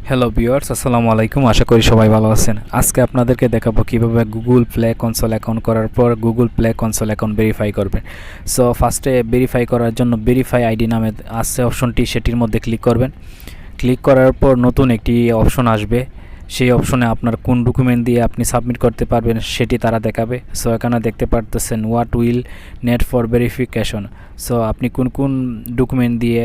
Hello viewers, আসসালামু আলাইকুম। আশা করি সবাই ভালো আছেন। আজকে আপনাদেরকে দেখাবো কিভাবে গুগল প্লে কনসোল অ্যাকাউন্ট করার পর Google Play console account verify করবেন। সো ফার্স্টে ভেরিফাই করার জন্য ভেরিফাই আইডি নামে আছে অপশনটি, সেটির মধ্যে ক্লিক করবেন। ক্লিক করার পর নতুন একটি অপশন আসবে। সেই অপশনে আপনার কোন ডকুমেন্ট দিয়ে আপনি সাবমিট করতে পারবেন সেটি তারা দেখাবে। সো এখানে দেখতে পারতেছেন what will net for verification. So আপনি কোন কোন ডকুমেন্ট দিয়ে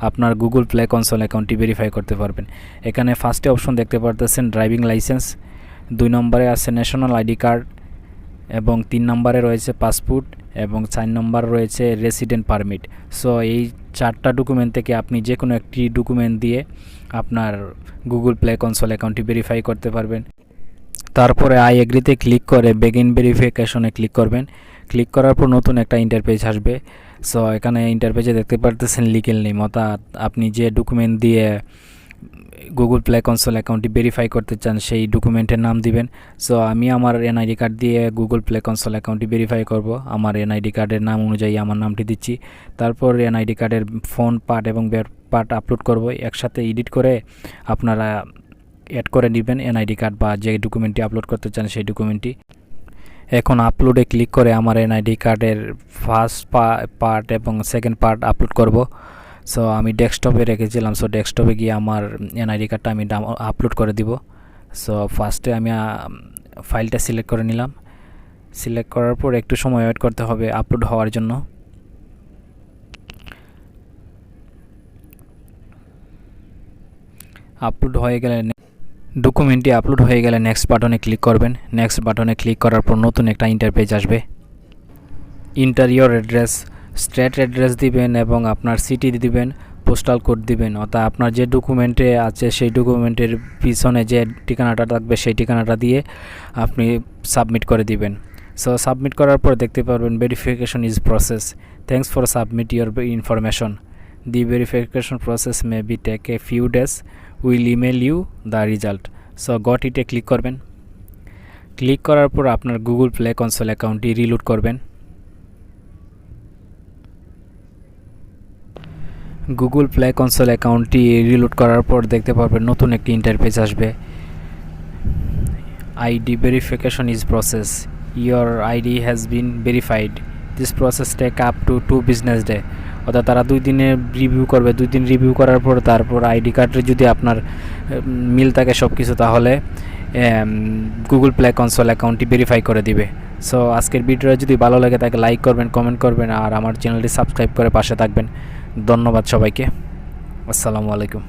আপনার গুগল প্লে কনসোল অ্যাকাউন্টটি ভেরিফাই করতে পারবেন। এখানে ফার্স্টে অপশন দেখতে পারতেছেন ড্রাইভিং লাইসেন্স, 2 নম্বরে আছে ন্যাশনাল আইডি কার্ড, এবং 3 নম্বরে রয়েছে পাসপোর্ট, এবং 4 নম্বর রয়েছে রেসিডেন্ট পারমিট। সো এই 4টা ডকুমেন্ট থেকে আপনি যে কোনো একটি ডকুমেন্ট দিয়ে আপনার গুগল প্লে কনসোল অ্যাকাউন্টটি ভেরিফাই করতে পারবেন। তারপরে আই এগ্রিতে ক্লিক করে বেগিন ভেরিফিকেশনে ক্লিক করবেন। ক্লিক করার পর নতুন একটা ইন্টারপেজ আসবে। সো এখানে ইন্টারপেজে দেখতে পারতেছেন লিগ্যাল নেম, অর্থাৎ আপনি যে ডকুমেন্ট দিয়ে গুগল প্লে কনসোল অ্যাকাউন্টটি ভেরিফাই করতে চান সেই ডকুমেন্টের নাম দিবেন। সো আমি আমার এনআইডি কার্ড দিয়ে গুগল প্লে কনসোল অ্যাকাউন্টটি ভেরিফাই করব। আমার এনআইডি কার্ডের নাম অনুযায়ী আমার নামটি দিচ্ছি। তারপর এনআইডি কার্ডের ফোন পার্ট এবং ব্যাক পার্ট আপলোড করব, একসাথে এডিট করে আপনারা অ্যাড করে নেবেন এনআইডি কার্ড বা যে ডকুমেন্টটি আপলোড করতে চান সেই ডকুমেন্টটি। এখন আপলোডে ক্লিক করে আমার এনআইডি কার্ডের ফার্স্ট পার্ট এবং সেকেন্ড পার্ট আপলোড করব। সো আমি ডেস্কটপে রেখেছিলাম, সো ডেস্কটপে গিয়ে আমার এনআইডি কার্ডটা আমি আপলোড করে দিব। সো ফার্স্টে আমি ফাইলটা সিলেক্ট করে নিলাম। সিলেক্ট করার পর একটু সময় ওয়েট করতে হবে আপলোড হওয়ার জন্য। আপলোড হয়ে গেলে ডকুমেন্টটি আপলোড হয়ে গেলে নেক্সট বাটনে ক্লিক করবেন। নেক্সট বাটনে ক্লিক করার পর নতুন একটা ইন্টারপেজ আসবে। ইন্টারিয়র অ্যাড্রেস, স্ট্রেট অ্যাড্রেস দিবেন এবং আপনার সিটি দিবেন, পোস্টাল কোড দিবেন, অর্থাৎ আপনার যে ডকুমেন্টে আছে সেই ডকুমেন্টের পিছনে যে ঠিকানাটা থাকবে সেই ঠিকানাটা দিয়ে আপনি সাবমিট করে দিবেন। সো সাবমিট করার পর দেখতে পারবেন verification is process, thanks for submit your information, the verification process may be take a few days, will email you the result. So got ইটে ক্লিক করবেন। ক্লিক করার পর আপনার গুগল প্লে কনসোল অ্যাকাউন্টটি রিলোড করবেন। গুগল প্লে কনসোল অ্যাকাউন্টটি reload করার পর দেখতে পারবেন নতুন একটি ইন্টারফেস আসবে। ID verification is process, your ID has been verified, this process take up to 2 business day. অর্থাৎ তারা 2 দিনে রিভিউ করবে। 2 দিন রিভিউ করার পর তারপর আইডি কার্ডে যদি আপনার মিল থাকে সব কিছু, তাহলে গুগল প্লে কনসোল অ্যাকাউন্টটি ভেরিফাই করে দিবে। সো আজকের ভিডিওটা যদি ভালো লাগে তাকে লাইক করবেন, কমেন্ট করবেন, আর আমার চ্যানেলটি সাবস্ক্রাইব করে পাশে থাকবেন। ধন্যবাদ সবাইকে। আসসালামু আলাইকুম।